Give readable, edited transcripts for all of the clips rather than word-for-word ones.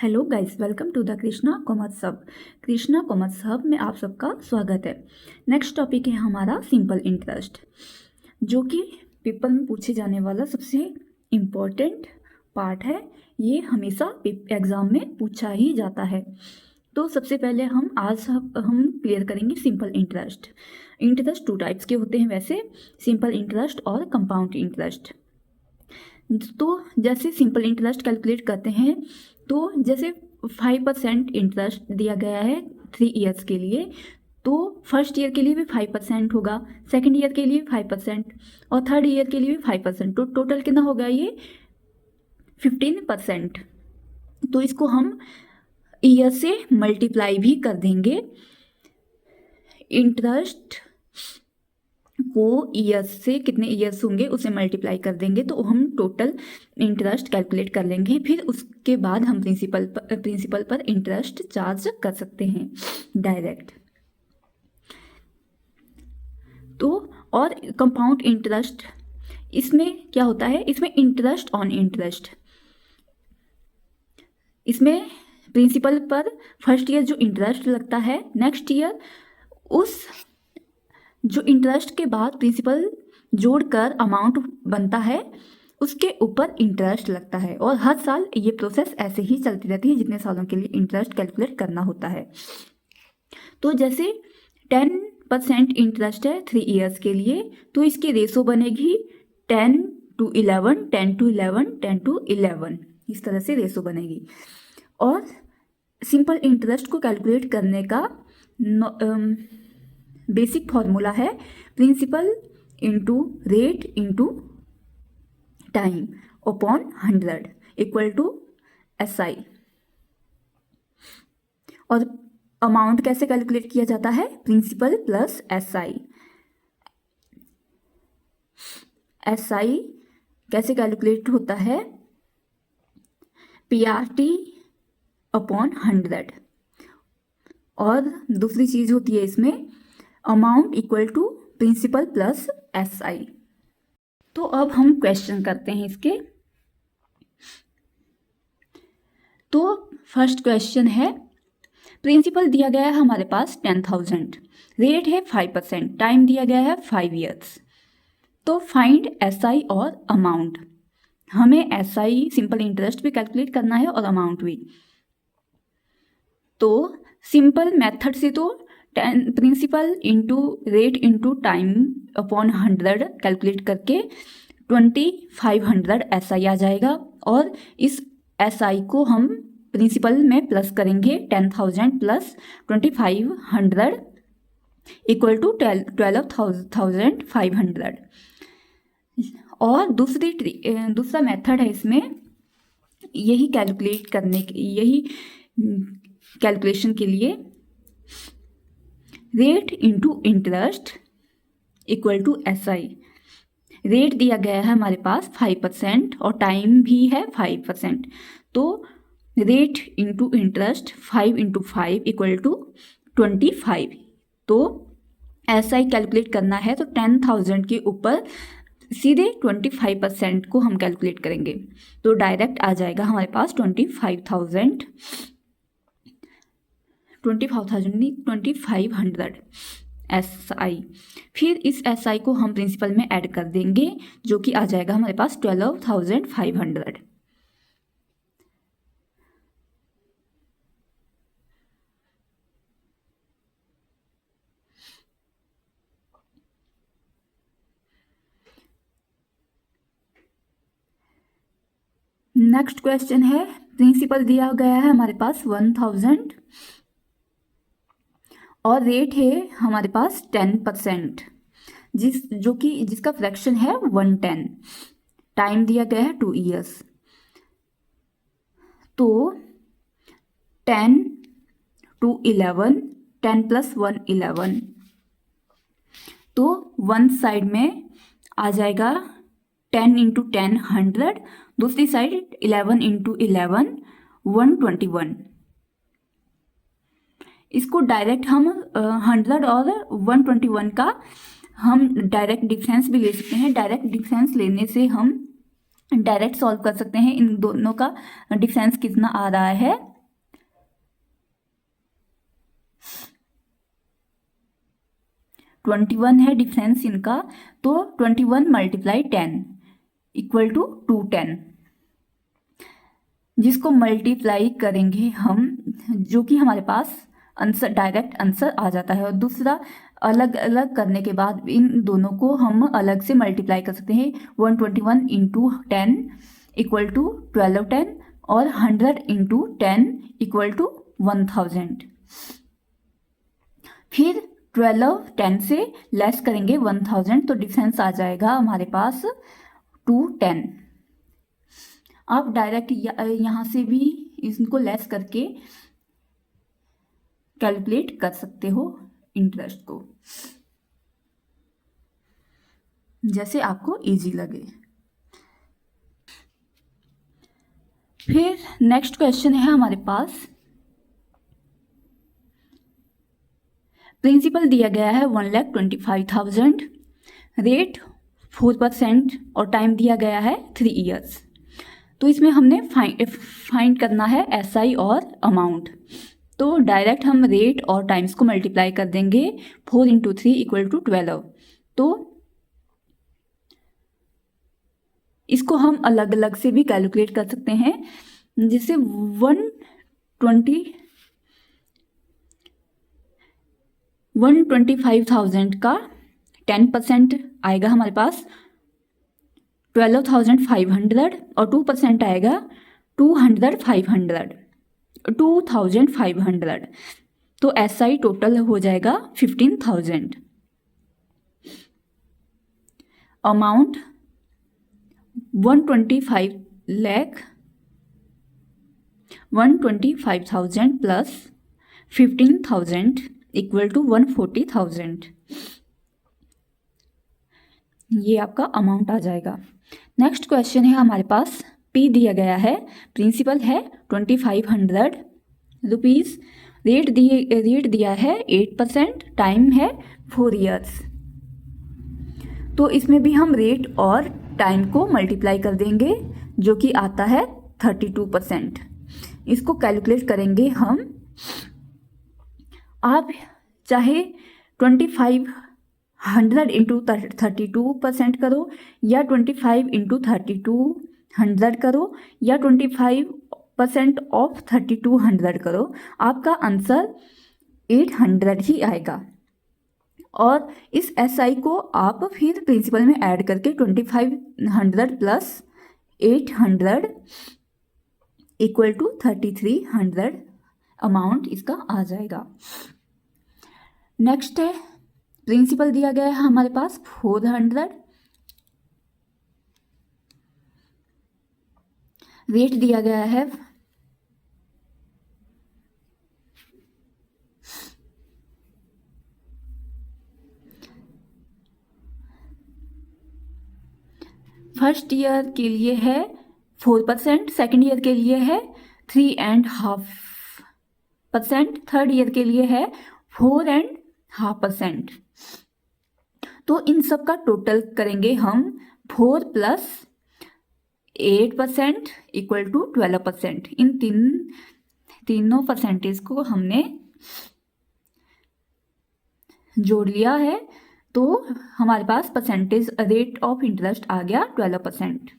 Hello guys, welcome to the Krishna commerce hub. Krishna commerce hub में आप सबका स्वागत है। नेक्स्ट टॉपिक है हमारा सिंपल इंटरेस्ट, जो कि पेपर में पूछे जाने वाला सबसे इम्पोर्टेंट पार्ट है। ये हमेशा एग्ज़ाम में पूछा ही जाता है। तो सबसे पहले हम क्लियर करेंगे simple interest. Interest two types के होते हैं वैसे, सिंपल इंटरेस्ट और कंपाउंड इंटरेस्ट। तो जैसे सिंपल इंटरेस्ट कैलकुलेट करते हैं तो जैसे 5% इंटरेस्ट दिया गया है 3 ईयर्स के लिए, तो फर्स्ट ईयर के लिए भी 5% होगा, सेकंड ईयर के लिए भी 5% और थर्ड ईयर के लिए भी 5%। तो टोटल कितना होगा ये 15%। तो इसको हम ईयर से मल्टीप्लाई भी कर देंगे। इंटरेस्ट को ईयर्स से कितने ईयर्स होंगे उसे मल्टीप्लाई कर देंगे तो हम टोटल इंटरेस्ट कैलकुलेट कर लेंगे। फिर उसके बाद हम प्रिंसिपल पर इंटरेस्ट चार्ज कर सकते हैं डायरेक्ट। तो और कंपाउंड इंटरेस्ट, इसमें क्या होता है, इसमें इंटरेस्ट ऑन इंटरेस्ट, इसमें प्रिंसिपल पर फर्स्ट ईयर जो इंटरेस्ट लगता है, नेक्स्ट ईयर उस जो इंटरेस्ट के बाद प्रिंसिपल जोड़कर अमाउंट बनता है उसके ऊपर इंटरेस्ट लगता है। और हर साल ये प्रोसेस ऐसे ही चलती रहती है जितने सालों के लिए इंटरेस्ट कैलकुलेट करना होता है। तो जैसे 10% इंटरेस्ट है 3 ईयर्स के लिए, तो इसकी रेशो बनेगी 10:11, 10:11, 10:11, इस तरह से रेशो बनेगी। और सिंपल इंटरेस्ट को कैलकुलेट करने का बेसिक फॉर्मूला है principal into rate into time upon 100 equal to SI। और अमाउंट कैसे कैलकुलेट किया जाता है, प्रिंसिपल प्लस SI। SI कैसे कैलकुलेट होता है, PRT अपॉन 100। और दूसरी चीज होती है इसमें amount equal to principal plus SI। तो अब हम क्वेश्चन करते हैं इसके। तो फर्स्ट क्वेश्चन है, प्रिंसिपल दिया गया है हमारे पास 10,000, रेट है 5%, टाइम दिया गया है 5 ईयर्स। तो फाइंड SI और अमाउंट। हमें SI सिंपल इंटरेस्ट भी कैलकुलेट करना है और अमाउंट भी। तो सिंपल मेथड से तो principal into rate into time upon 100 calculate करके 2500 SI आ जाएगा। और इस SI को हम प्रिंसिपल में प्लस करेंगे, 10,000 प्लस 2500 इक्वल टू 12,500। और दूसरा मेथड है इसमें, यही कैलकुलेशन के लिए rate into interest equal to SI। Rate दिया गया है हमारे पास 5% और टाइम भी है 5%। तो rate into interest 5 × 5 equal to 25। तो SI कैलकुलेट करना है तो 10,000 के ऊपर सीधे 25% को हम कैलकुलेट करेंगे तो डायरेक्ट आ जाएगा हमारे पास 25,000 नहीं 2500 SI। फिर इस SI को हम प्रिंसिपल में ऐड कर देंगे जो कि आ जाएगा हमारे पास 12,500। नेक्स्ट क्वेश्चन है, प्रिंसिपल दिया गया है हमारे पास 1000 और रेट है हमारे पास 10%, जिसका फ्रैक्शन है 110। टाइम दिया गया है 2 ईयर्स। तो 10 to 11, 10 + 1 11। तो वन साइड में आ जाएगा 10 × 10 100, दूसरी साइड 11 × 11 121। इसको डायरेक्ट हम 100 और 121 का हम डायरेक्ट डिफरेंस भी ले सकते हैं। डायरेक्ट डिफरेंस लेने से हम डायरेक्ट सॉल्व कर सकते हैं इन दोनों का डिफरेंस कितना आ रहा है 21 है डिफरेंस इनका, तो 21 मल्टीप्लाई 10 इक्वल टू 210, जिसको मल्टीप्लाई करेंगे हम, जो कि हमारे पास आंसर, डायरेक्ट आंसर आ जाता है। और दूसरा, अलग अलग करने के बाद इन दोनों को हम अलग से मल्टीप्लाई कर सकते हैं। 121 इंटू 10 इक्वल टू 1210 और 100 इंटू 10 इक्वल टू 1000। फिर 12 10 से लेस करेंगे 1000, तो डिफरेंस आ जाएगा हमारे पास 210। आप डायरेक्ट यहाँ से भी इनको लेस करके कैलकुलेट कर सकते हो इंटरेस्ट को, जैसे आपको इजी लगे। फिर नेक्स्ट क्वेश्चन है हमारे पास, प्रिंसिपल दिया गया है 1,25,000, रेट 4% और टाइम दिया गया है 3 ईयर्स। तो इसमें हमने फाइंड करना है SI और अमाउंट। तो डायरेक्ट हम रेट और टाइम्स को मल्टीप्लाई कर देंगे। 4 इंटू 3 इक्वल टू 12। तो इसको हम अलग अलग से भी कैलकुलेट कर सकते हैं, जैसे 125,000 का 10% आएगा हमारे पास 12,500 और 2% आएगा 2,500। तो SI टोटल हो जाएगा 15,000। Amount 125,000 plus 15,000 equal to 140,000। ये आपका अमाउंट आ जाएगा। नेक्स्ट क्वेश्चन है हमारे पास, P दिया गया है, प्रिंसिपल है 2,500 रुपीज़, रेट दिया है 8%, टाइम है 4 ईयर्स। तो इसमें भी हम रेट और टाइम को मल्टीप्लाई कर देंगे, जो कि आता है 32%। इसको कैलकुलेट करेंगे हम। आप चाहे 2,500 इंटू 32% करो, या 25 इंटू 3200 करो, या 25% ऑफ 3200 करो, आपका आंसर 800 ही आएगा। और इस SI को आप फिर प्रिंसिपल में ऐड करके 2,500 प्लस 800 इक्वल टू 3,300 अमाउंट इसका आ जाएगा। नेक्स्ट है, प्रिंसिपल दिया गया है हमारे पास 400, रेट दिया गया है फर्स्ट ईयर के लिए है 4%, सेकेंड ईयर के लिए है 3.5%, थर्ड ईयर के लिए है 4.5%। तो इन सब का टोटल करेंगे हम, 4 प्लस 8% इक्वल टू 12%। इन तीनों परसेंटेज को हमने जोड़ लिया है, तो हमारे पास परसेंटेज रेट ऑफ इंटरेस्ट आ गया 12%।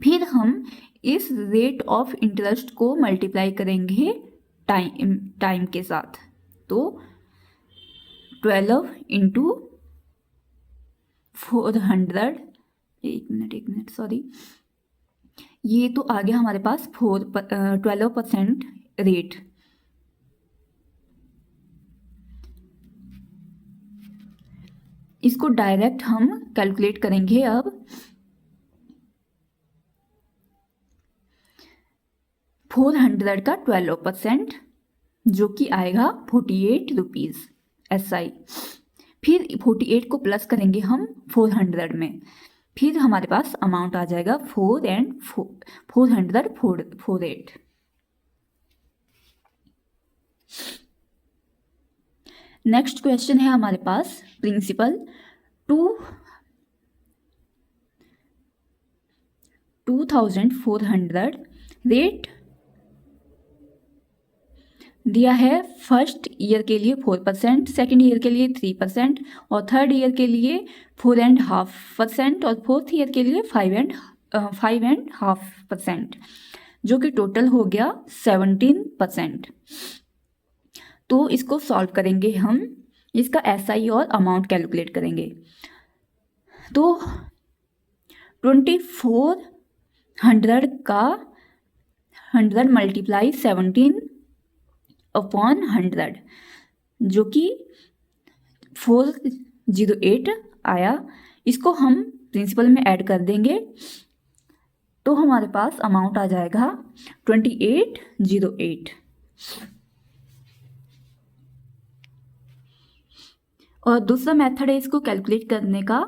फिर हम इस रेट ऑफ इंटरेस्ट को मल्टीप्लाई करेंगे टाइम के साथ। तो 12 इंटू 400, एक मिनट सॉरी, ये तो आ गया हमारे पास 12% रेट। इसको डायरेक्ट हम कैलकुलेट करेंगे अब। 400 का 12%, जो कि आएगा 48 रुपीज़ SI। फिर 48 को प्लस करेंगे हम 400 में, फिर हमारे पास अमाउंट आ जाएगा 448। नेक्स्ट क्वेश्चन है हमारे पास, प्रिंसिपल 2,400, रेट दिया है फर्स्ट ईयर के लिए 4%, सेकेंड ईयर के लिए 3% और थर्ड ईयर के लिए 4.5% और फोर्थ ईयर के लिए 5.5%, जो कि टोटल हो गया 17%। तो इसको सॉल्व करेंगे हम, इसका SI और अमाउंट कैलकुलेट करेंगे। तो 2400 का 100 मल्टीप्लाई 17/100, जो कि 408 आया। इसको हम प्रिंसिपल में ऐड कर देंगे तो हमारे पास अमाउंट आ जाएगा 2808। और दूसरा मेथड है इसको कैलकुलेट करने का,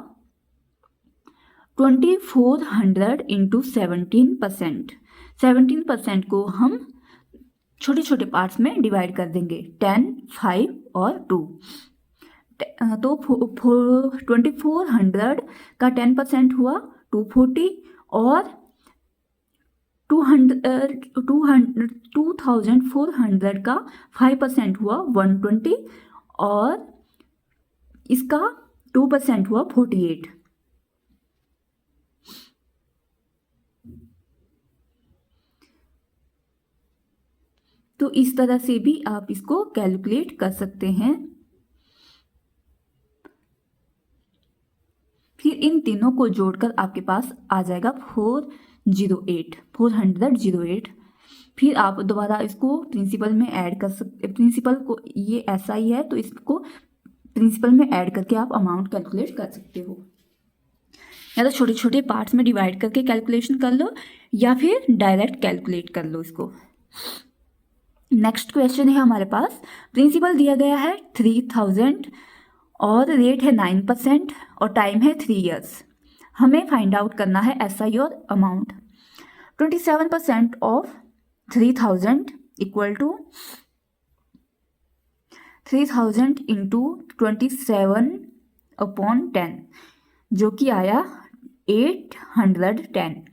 2400 इंटू 17%। 17% को हम छोटे छोटे पार्ट्स में डिवाइड कर देंगे, 10, 5 और 2। तो 2400 का 10% हुआ 240 और 2400 का 5% हुआ 120 और इसका 2% हुआ 48। तो इस तरह से भी आप इसको कैलकुलेट कर सकते हैं। फिर इन तीनों को जोड़कर आपके पास आ जाएगा 408। फिर आप दोबारा इसको प्रिंसिपल में ऐड कर सकते, प्रिंसिपल को ये SI है तो इसको प्रिंसिपल में ऐड करके आप अमाउंट कैलकुलेट कर सकते हो, या तो छोटे छोटे पार्ट्स में डिवाइड करके कैलकुलेशन कर लो या फिर डायरेक्ट कैलकुलेट कर लो इसको। नेक्स्ट क्वेश्चन है हमारे पास, प्रिंसिपल दिया गया है 3000 और रेट है 9% और टाइम है 3 इयर्स। हमें फाइंड आउट करना है SI और amount. 27% of 3000 equal to 3000 into 27/10, जो कि आया 810,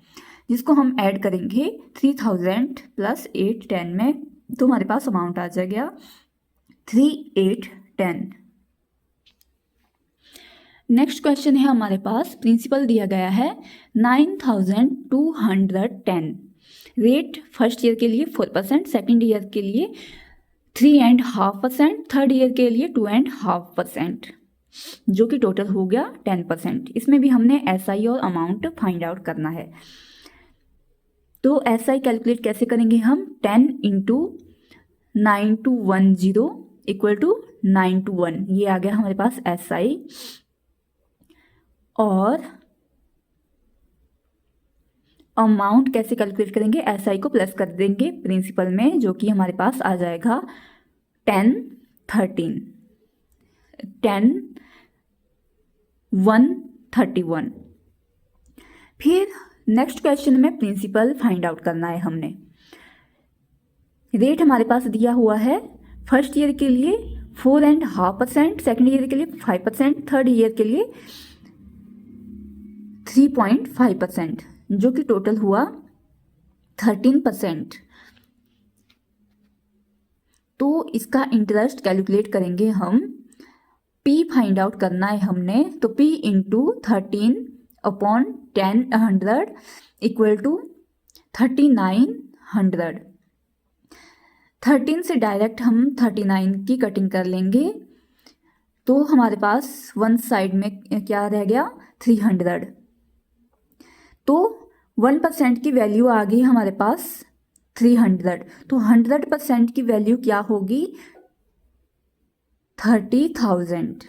जिसको हम ऐड करेंगे 3000 प्लस 810 में, तो हमारे पास अमाउंट आ जाएगा 3810। नेक्स्ट क्वेश्चन है हमारे पास, प्रिंसिपल दिया गया है 9210, रेट फर्स्ट ईयर के लिए 4%, सेकेंड ईयर के लिए 3.5%, थर्ड ईयर के लिए 2.5%, जो कि टोटल हो गया 10%। इसमें भी हमने SI और अमाउंट फाइंड आउट करना है। तो SI कैलकुलेट कैसे करेंगे हम, 10 इंटू 9210 इक्वल टू 921, ये आ गया हमारे पास SI। और अमाउंट कैसे कैलकुलेट करेंगे, SI को प्लस कर देंगे प्रिंसिपल में, जो कि हमारे पास आ जाएगा 10131। फिर नेक्स्ट क्वेश्चन में प्रिंसिपल फाइंड आउट करना है हमने। रेट हमारे पास दिया हुआ है फर्स्ट ईयर के लिए 4.5%, सेकेंड ईयर के लिए 5%, थर्ड ईयर के लिए 3.5%, जो कि टोटल हुआ 13%। तो इसका इंटरेस्ट कैलकुलेट करेंगे हम, P फाइंड आउट करना है हमने, तो P इंटू 13/100 इक्वल टू 3900। 13 से डायरेक्ट हम 39 की कटिंग कर लेंगे, तो हमारे पास वन साइड में क्या रह गया 300। तो 1% की वैल्यू आ गई हमारे पास 300, तो 100% की वैल्यू क्या होगी 30,000।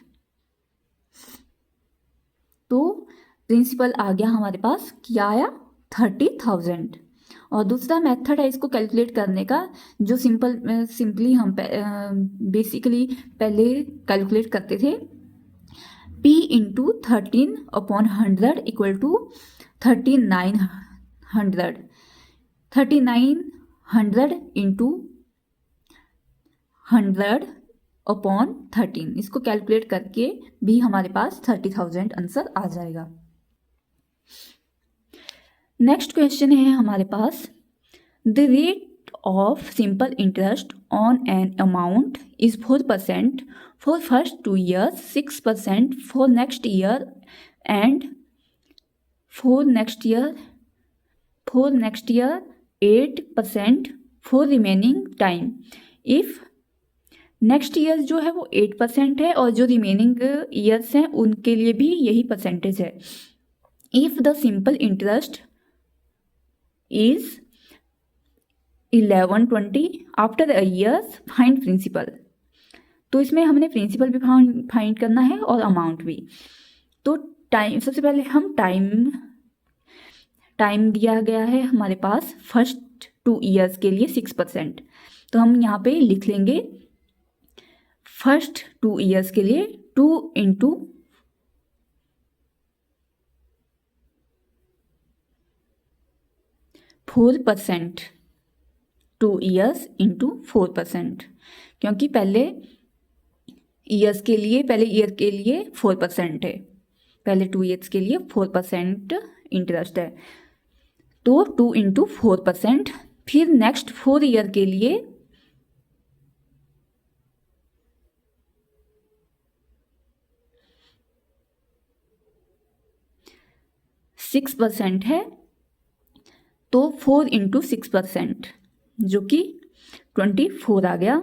तो प्रिंसिपल आ गया हमारे पास, क्या आया 30,000। और दूसरा मेथड है इसको कैलकुलेट करने का, जो सिंपली हम बेसिकली पहले कैलकुलेट करते थे, P into 13/100 equal to 3900। 3900 into 100/13, इसको कैलकुलेट करके भी हमारे पास 30,000 आंसर आ जाएगा। नेक्स्ट क्वेश्चन है हमारे पास, the rate of simple interest on an amount is 4% for first 2 years, 6% for next year, and for next year 8% for remaining time. If next year जो है वो 8% है और जो रिमेनिंग ईयर्स हैं उनके लिए भी यही परसेंटेज है. If the simple interest is 1120 after a years find principal. तो इसमें हमने प्रिंसिपल भी फाइंड करना है और अमाउंट भी. तो टाइम, सबसे पहले हम टाइम दिया गया है हमारे पास फर्स्ट 2 ईयर्स के लिए 6%. तो हम यहाँ पे लिख लेंगे फर्स्ट 2 ईयर्स के लिए 2 इंटू 4%, 2 ईयर्स इंटू 4%, क्योंकि पहले ईयर के लिए 4% है, पहले 2 ईयर्स के लिए 4% इंटरेस्ट है. तो 2 इंटू 4%. फिर नेक्स्ट 4 ईयर के लिए 6% है. तो 4 इंटू 6% जो कि 24 आ गया.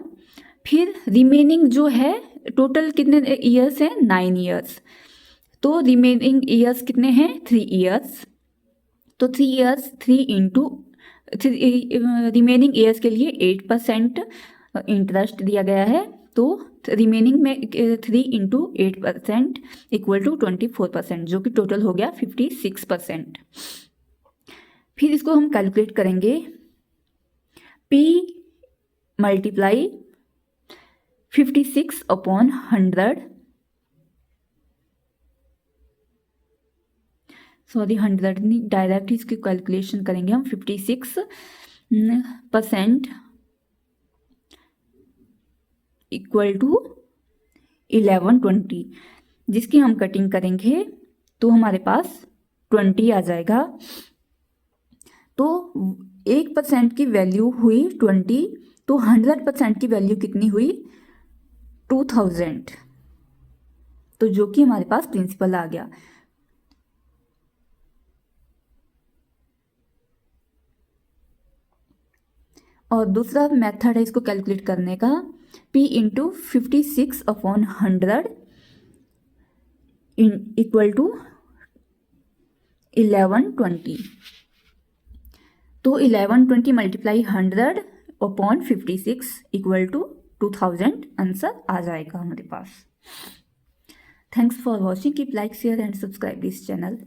फिर रिमेनिंग जो है, टोटल कितने ईयर्स हैं? 9 ईयर्स. तो रिमेनिंग ईयर्स कितने हैं? 3 ईयर्स. तो 3 ईयर्स, 3 इंटू रिमेनिंग ईयर्स के लिए 8% इंटरेस्ट दिया गया है. तो रिमेनिंग में 3 इंटू 8% इक्वल टू 24%, जो कि टोटल हो गया 56%. फिर इसको हम कैलकुलेट करेंगे. P मल्टीप्लाई 56 अपॉन 100, सॉरी 100 नहीं, डायरेक्ट इसकी कैलकुलेशन करेंगे हम. 56% इक्वल टू 1120, जिसकी हम कटिंग करेंगे तो हमारे पास 20 आ जाएगा. तो 1% की वैल्यू हुई 20, तो 100% की वैल्यू कितनी हुई? 2000. तो जो कि हमारे पास प्रिंसिपल आ गया. और दूसरा मेथड है इसको कैलकुलेट करने का. P into 56 upon 100 equal to 1120. तो 1120 multiply 100 upon 56 equal to 2000 answer आ जाएगा हमारे पास. Thanks for watching. Keep like, share and subscribe this channel.